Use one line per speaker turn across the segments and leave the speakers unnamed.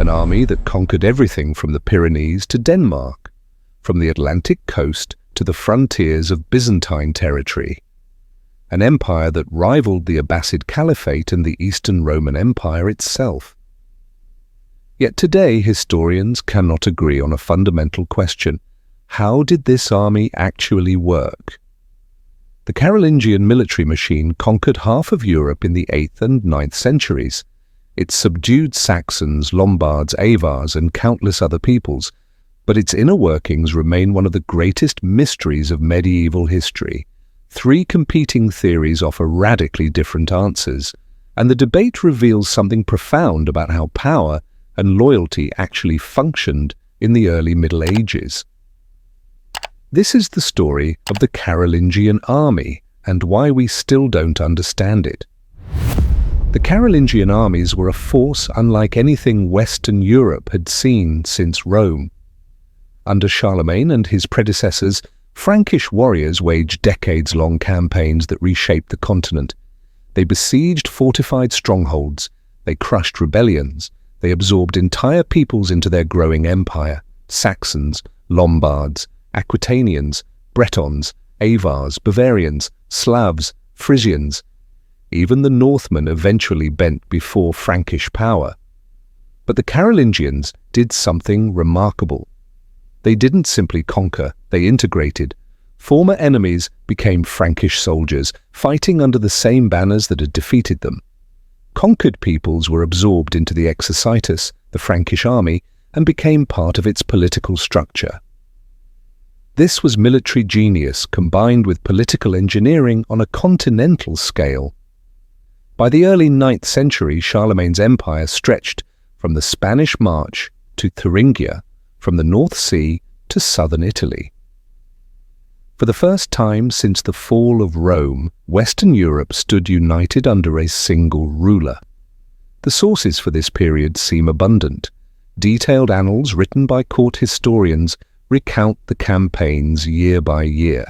an army that conquered everything from the Pyrenees to Denmark, from the Atlantic coast to the frontiers of Byzantine territory, an empire that rivaled the Abbasid Caliphate and the Eastern Roman Empire itself. Yet today historians cannot agree on a fundamental question: how did this army actually work? The Carolingian military machine conquered half of Europe in the 8th and 9th centuries. It subdued Saxons, Lombards, Avars, and countless other peoples, but its inner workings remain one of the greatest mysteries of medieval history. Three competing theories offer radically different answers, and the debate reveals something profound about how power and loyalty actually functioned in the early Middle Ages. This is the story of the Carolingian army and why we still don't understand it. The Carolingian armies were a force unlike anything Western Europe had seen since Rome. Under Charlemagne and his predecessors, Frankish warriors waged decades-long campaigns that reshaped the continent. They besieged fortified strongholds, they crushed rebellions, they absorbed entire peoples into their growing empire: Saxons, Lombards, Aquitanians, Bretons, Avars, Bavarians, Slavs, Frisians. Even the Northmen eventually bent before Frankish power. But the Carolingians did something remarkable. They didn't simply conquer, they integrated. Former enemies became Frankish soldiers, fighting under the same banners that had defeated them. Conquered peoples were absorbed into the exercitus, the Frankish army, and became part of its political structure. This was military genius combined with political engineering on a continental scale. By the early 9th century, Charlemagne's empire stretched from the Spanish March to Thuringia, from the North Sea to southern Italy. For the first time since the fall of Rome, Western Europe stood united under a single ruler. The sources for this period seem abundant. Detailed annals written by court historians recount the campaigns year by year.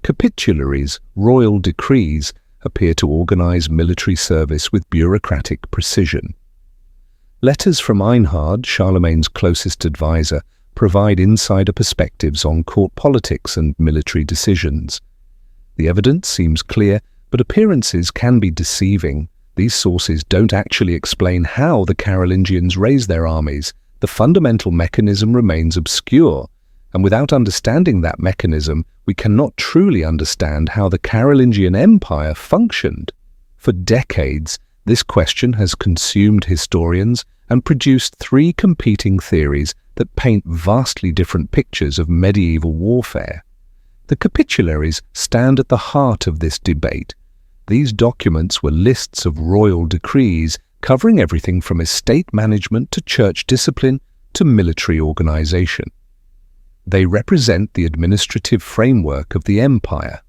Capitularies, royal decrees, appear to organize military service with bureaucratic precision. Letters from Einhard, Charlemagne's closest advisor, provide insider perspectives on court politics and military decisions. The evidence seems clear, but appearances can be deceiving. These sources don't actually explain how the Carolingians raised their armies. The fundamental mechanism remains obscure, and without understanding that mechanism, we cannot truly understand how the Carolingian Empire functioned. For decades, this question has consumed historians and produced three competing theories that paint vastly different pictures of medieval warfare. The capitularies stand at the heart of this debate. These documents were lists of royal decrees covering everything from estate management to church discipline to military organization. They represent the administrative framework of the empire.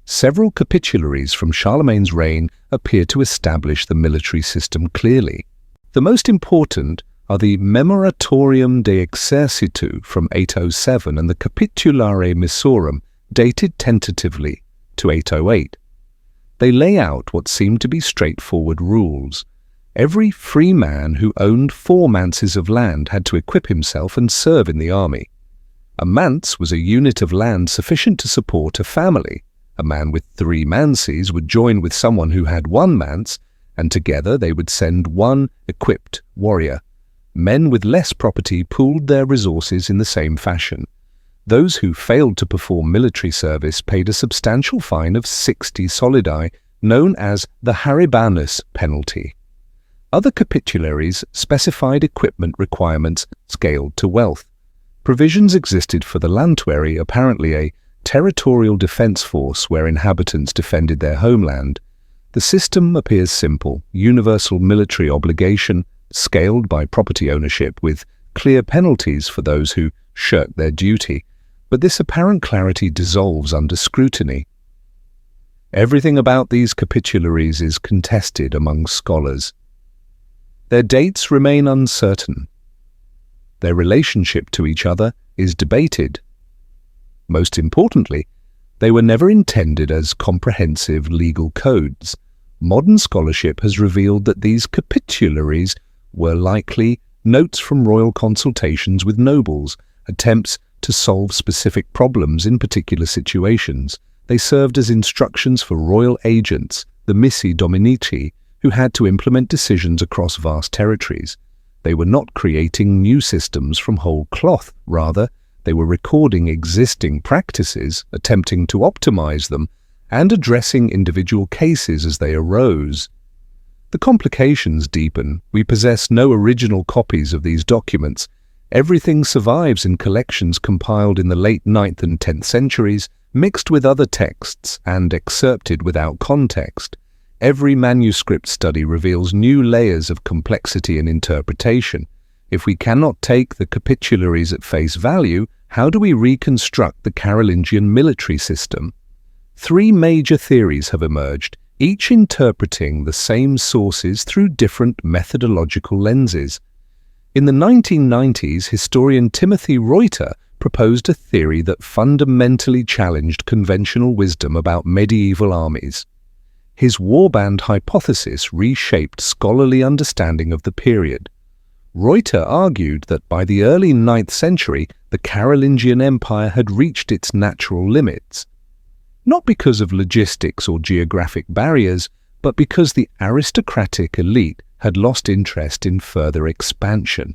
Several capitularies from Charlemagne's reign appear to establish the military system clearly. The most important are the Memoratorium de Exercitu from 807 and the Capitulare Missorum, dated tentatively to 808. They lay out what seem to be straightforward rules. Every free man who owned 4 manses of land had to equip himself and serve in the army. A manse was a unit of land sufficient to support a family. A man with 3 manses would join with someone who had 1 manse, and together they would send 1 equipped warrior. Men with less property pooled their resources in the same fashion. Those who failed to perform military service paid a substantial fine of 60 solidi, known as the Haribanus penalty. Other capitularies specified equipment requirements scaled to wealth. Provisions existed for the Lantuary, apparently a territorial defense force where inhabitants defended their homeland. The system appears simple: universal military obligation, scaled by property ownership, with clear penalties for those who shirk their duty. But this apparent clarity dissolves under scrutiny. Everything about these capitularies is contested among scholars. Their dates remain uncertain. Their relationship to each other is debated. Most importantly, they were never intended as comprehensive legal codes. Modern scholarship has revealed that these capitularies were likely notes from royal consultations with nobles, attempts to solve specific problems in particular situations. They served as instructions for royal agents, the missi dominici, who had to implement decisions across vast territories. They were not creating new systems from whole cloth. Rather, they were recording existing practices, attempting to optimize them, and addressing individual cases as they arose. The complications deepen. We possess no original copies of these documents. Everything survives in collections compiled in the late 9th and 10th centuries, mixed with other texts and excerpted without context. Every manuscript study reveals new layers of complexity and interpretation. If we cannot take the capitularies at face value, how do we reconstruct the Carolingian military system? Three major theories have emerged, each interpreting the same sources through different methodological lenses. In the 1990s, historian Timothy Reuter proposed a theory that fundamentally challenged conventional wisdom about medieval armies. His warband hypothesis reshaped scholarly understanding of the period. Reuter argued that by the early 9th century, the Carolingian Empire had reached its natural limits, not because of logistics or geographic barriers, but because the aristocratic elite had lost interest in further expansion.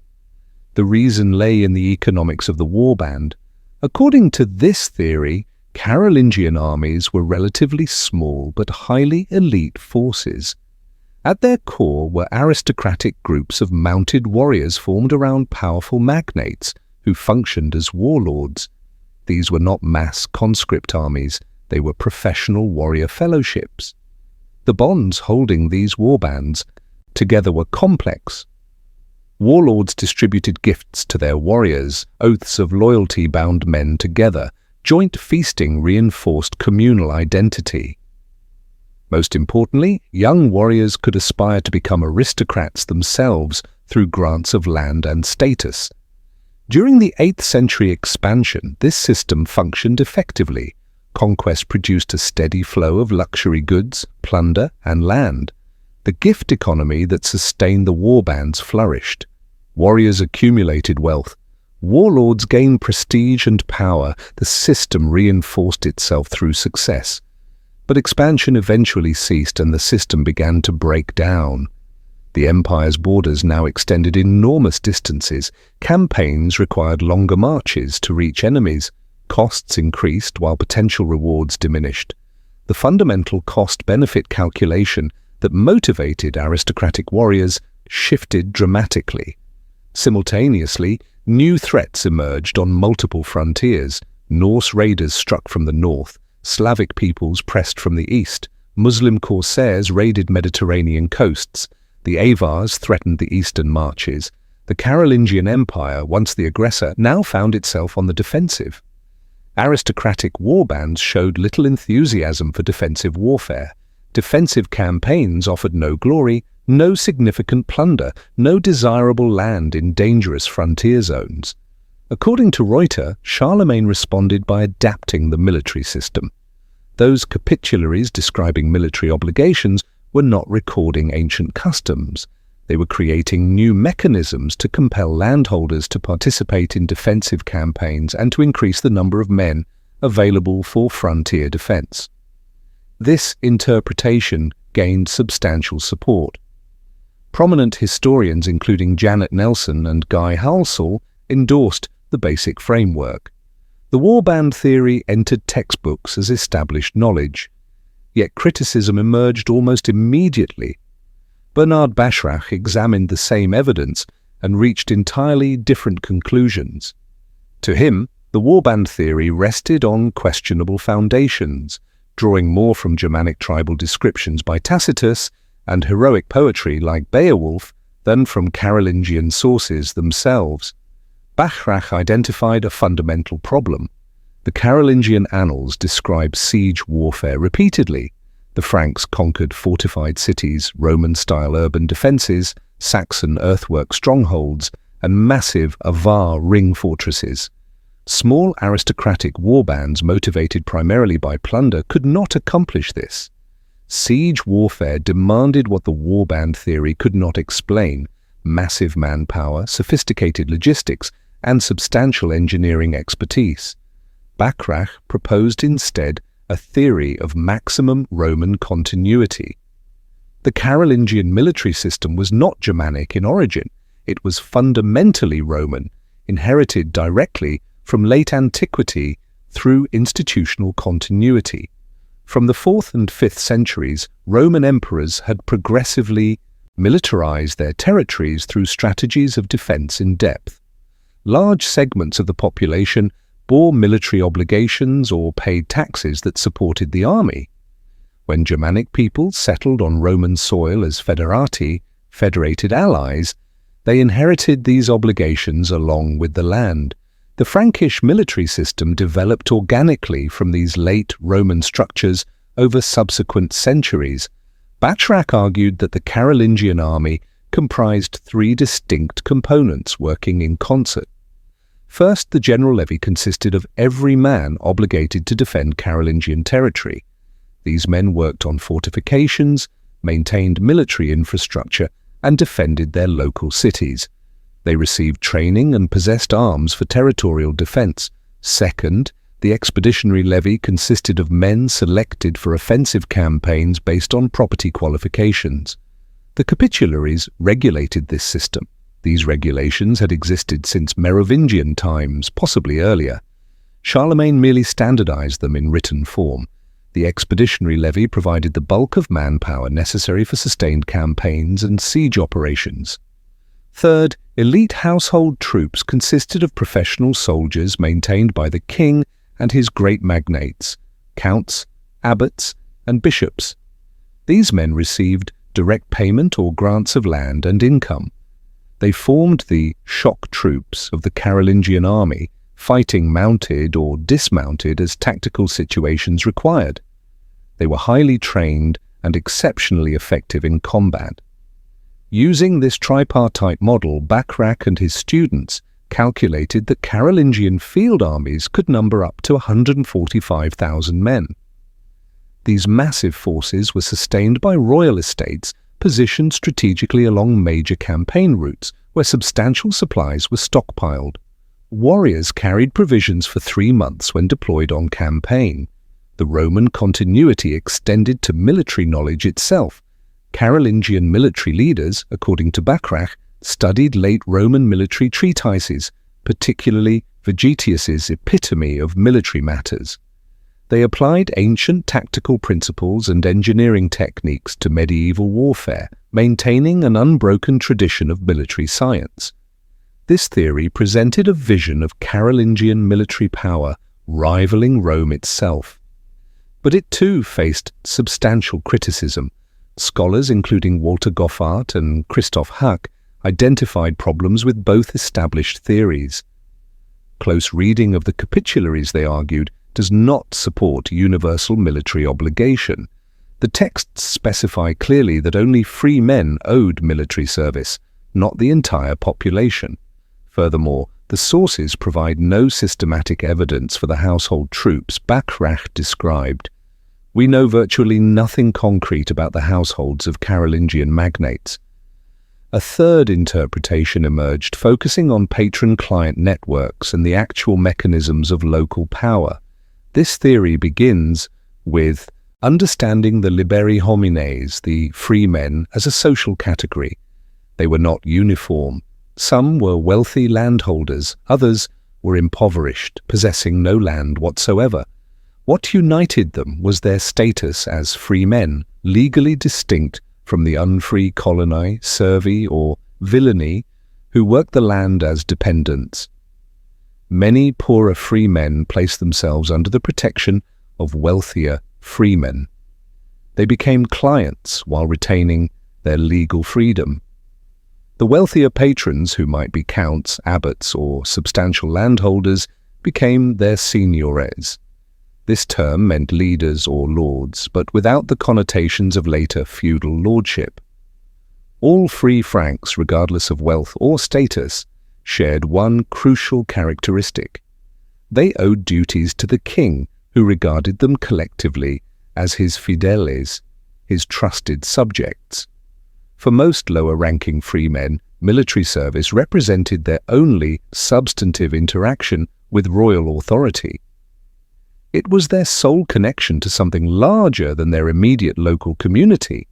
The reason lay in the economics of the warband. According to this theory, Carolingian armies were relatively small but highly elite forces. At their core were aristocratic groups of mounted warriors formed around powerful magnates who functioned as warlords. These were not mass conscript armies, they were professional warrior fellowships. The bonds holding these warbands together were complex. Warlords distributed gifts to their warriors, oaths of loyalty bound men together, joint feasting reinforced communal identity. Most importantly, young warriors could aspire to become aristocrats themselves through grants of land and status. During the 8th century expansion, this system functioned effectively. Conquest produced a steady flow of luxury goods, plunder, and land. The gift economy that sustained the warbands flourished. Warriors accumulated wealth. Warlords gained prestige and power. The system reinforced itself through success. But expansion eventually ceased and the system began to break down. The empire's borders now extended enormous distances. Campaigns required longer marches to reach enemies. Costs increased while potential rewards diminished. The fundamental cost-benefit calculation that motivated aristocratic warriors shifted dramatically. Simultaneously, new threats emerged on multiple frontiers. Norse raiders struck from the north, Slavic peoples pressed from the east, Muslim corsairs raided Mediterranean coasts, the Avars threatened the eastern marches. The Carolingian Empire, once the aggressor, now found itself on the defensive. Aristocratic warbands showed little enthusiasm for defensive warfare. Defensive campaigns offered no glory, no significant plunder, no desirable land in dangerous frontier zones. According to Reuter, Charlemagne responded by adapting the military system. Those capitularies describing military obligations were not recording ancient customs. They were creating new mechanisms to compel landholders to participate in defensive campaigns and to increase the number of men available for frontier defense. This interpretation gained substantial support. Prominent historians, including Janet Nelson and Guy Halsall, endorsed the basic framework. The warband theory entered textbooks as established knowledge. Yet criticism emerged almost immediately. Bernard Bashrach examined the same evidence and reached entirely different conclusions. To him, the warband theory rested on questionable foundations, drawing more from Germanic tribal descriptions by Tacitus and heroic poetry like Beowulf than from Carolingian sources themselves. Bashrach identified a fundamental problem. The Carolingian annals describe siege warfare repeatedly. The Franks conquered fortified cities, Roman-style urban defences, Saxon earthwork strongholds, and massive Avar ring fortresses. Small aristocratic warbands motivated primarily by plunder could not accomplish this. Siege warfare demanded what the warband theory could not explain: massive manpower, sophisticated logistics, and substantial engineering expertise. Bachrach proposed instead a theory of maximum Roman continuity. The Carolingian military system was not Germanic in origin. It was fundamentally Roman, inherited directly from late antiquity through institutional continuity. From the 4th and 5th centuries, Roman emperors had progressively militarized their territories through strategies of defense in depth. Large segments of the population bore military obligations or paid taxes that supported the army. When Germanic peoples settled on Roman soil as federati, federated allies, they inherited these obligations along with the land. The Frankish military system developed organically from these late Roman structures over subsequent centuries. Bachrach argued that the Carolingian army comprised 3 distinct components working in concert. First, the general levy consisted of every man obligated to defend Carolingian territory. These men worked on fortifications, maintained military infrastructure, and defended their local cities. They received training and possessed arms for territorial defense. Second, the expeditionary levy consisted of men selected for offensive campaigns based on property qualifications. The capitularies regulated this system. These regulations had existed since Merovingian times, possibly earlier. Charlemagne merely standardized them in written form. The expeditionary levy provided the bulk of manpower necessary for sustained campaigns and siege operations. Third, elite household troops consisted of professional soldiers maintained by the king and his great magnates, counts, abbots, and bishops. These men received direct payment or grants of land and income. They formed the shock troops of the Carolingian army, fighting mounted or dismounted as tactical situations required. They were highly trained and exceptionally effective in combat. Using this tripartite model, Bachrach and his students calculated that Carolingian field armies could number up to 145,000 men. These massive forces were sustained by royal estates positioned strategically along major campaign routes where substantial supplies were stockpiled. Warriors carried provisions for 3 months when deployed on campaign. The Roman continuity extended to military knowledge itself. Carolingian military leaders, according to Bachrach, studied late Roman military treatises, particularly Vegetius's epitome of military matters. They applied ancient tactical principles and engineering techniques to medieval warfare, maintaining an unbroken tradition of military science. This theory presented a vision of Carolingian military power rivaling Rome itself. But it too faced substantial criticism. Scholars, including Walter Goffart and Christoph Huck, identified problems with both established theories. Close reading of the capitularies, they argued, does not support universal military obligation. The texts specify clearly that only free men owed military service, not the entire population. Furthermore, the sources provide no systematic evidence for the household troops Bachrach described. We know virtually nothing concrete about the households of Carolingian magnates. A third interpretation emerged, focusing on patron-client networks and the actual mechanisms of local power. This theory begins with understanding the liberi homines, the free men, as a social category. They were not uniform. Some were wealthy landholders, others were impoverished, possessing no land whatsoever. What united them was their status as free men, legally distinct from the unfree coloni, servi, or villeini, who worked the land as dependents. Many poorer free men placed themselves under the protection of wealthier freemen. They became clients while retaining their legal freedom. The wealthier patrons, who might be counts, abbots, or substantial landholders, became their seniores. This term meant leaders or lords, but without the connotations of later feudal lordship. All free Franks, regardless of wealth or status, shared one crucial characteristic. They owed duties to the king, who regarded them collectively as his fideles, his trusted subjects. For most lower-ranking freemen, military service represented their only substantive interaction with royal authority. It was their sole connection to something larger than their immediate local community.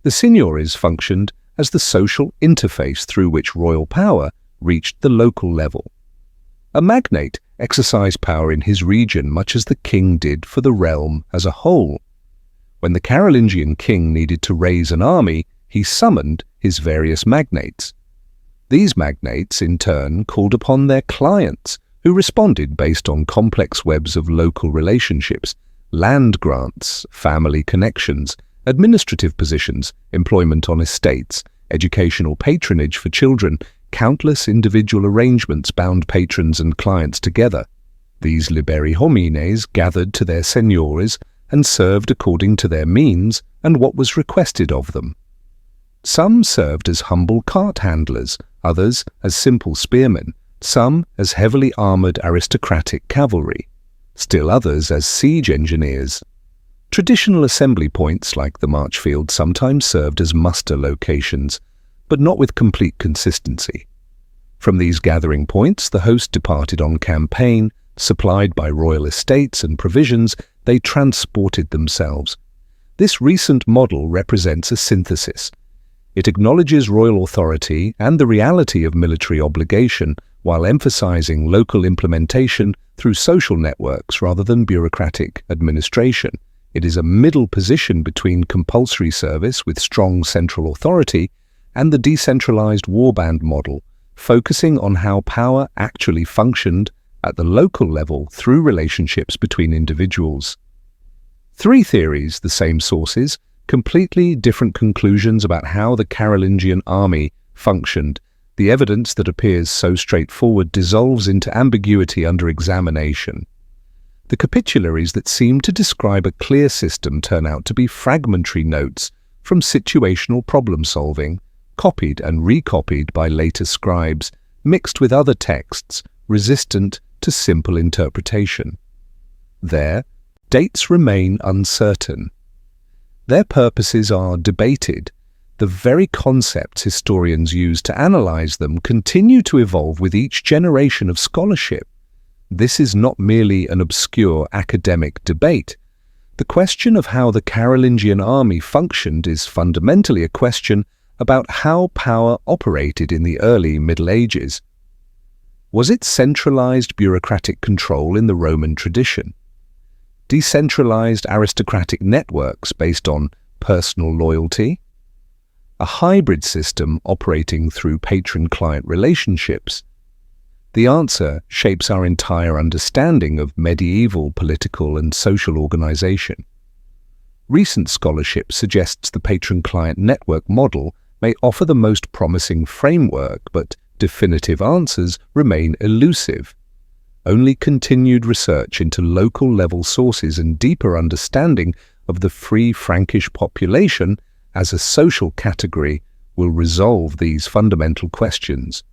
The signories functioned as the social interface through which royal power reached the local level. A magnate exercised power in his region much as the king did for the realm as a whole. When the Carolingian king needed to raise an army, he summoned his various magnates. These magnates, in turn, called upon their clients, who responded based on complex webs of local relationships, land grants, family connections, administrative positions, employment on estates, educational patronage for children. Countless individual arrangements bound patrons and clients together. These liberi homines gathered to their seigneuries and served according to their means and what was requested of them. Some served as humble cart handlers, others as simple spearmen, some as heavily armoured aristocratic cavalry, still others as siege engineers. Traditional assembly points like the Marchfield sometimes served as muster locations, but not with complete consistency. From these gathering points, the host departed on campaign, supplied by royal estates and provisions, they transported themselves. This recent model represents a synthesis. It acknowledges royal authority and the reality of military obligation, while emphasizing local implementation through social networks rather than bureaucratic administration. It is a middle position between compulsory service with strong central authority and the decentralized warband model, focusing on how power actually functioned at the local level through relationships between individuals. Three theories, the same sources, completely different conclusions about how the Carolingian army functioned. The evidence that appears so straightforward dissolves into ambiguity under examination. The capitularies that seem to describe a clear system turn out to be fragmentary notes from situational problem-solving, copied and recopied by later scribes, mixed with other texts, resistant to simple interpretation. There, dates remain uncertain. Their purposes are debated. The very concepts historians use to analyze them continue to evolve with each generation of scholarship. This is not merely an obscure academic debate. The question of how the Carolingian army functioned is fundamentally a question about how power operated in the early Middle Ages. Was it centralized bureaucratic control in the Roman tradition? Decentralized aristocratic networks based on personal loyalty? A hybrid system operating through patron-client relationships? The answer shapes our entire understanding of medieval political and social organization. Recent scholarship suggests the patron-client network model may offer the most promising framework, but definitive answers remain elusive. Only continued research into local-level sources and deeper understanding of the free Frankish population as a social category will resolve these fundamental questions.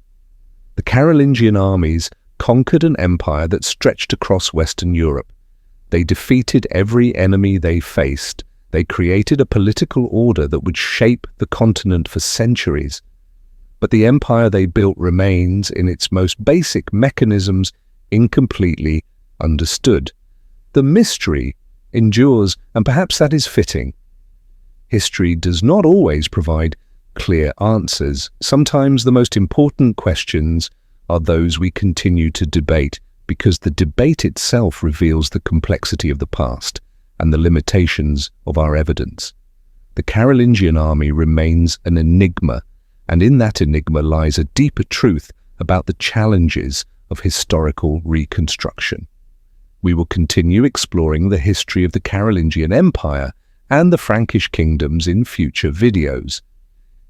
The Carolingian armies conquered an empire that stretched across Western Europe. They defeated every enemy they faced. They created a political order that would shape the continent for centuries. But the empire they built remains, in its most basic mechanisms, incompletely understood. The mystery endures, and perhaps that is fitting. History does not always provide clear answers. Sometimes the most important questions are those we continue to debate, because the debate itself reveals the complexity of the past and the limitations of our evidence. The Carolingian army remains an enigma, and in that enigma lies a deeper truth about the challenges of historical reconstruction. We will continue exploring the history of the Carolingian Empire and the Frankish kingdoms in future videos.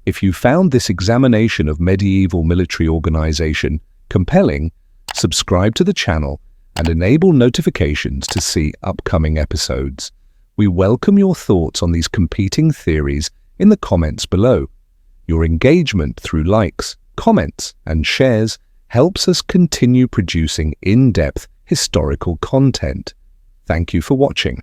If you found this examination of medieval military organization compelling, subscribe to the channel and enable notifications to see upcoming episodes. We welcome your thoughts on these competing theories in the comments below. Your engagement through likes, comments, and shares helps us continue producing in-depth historical content. Thank you for watching.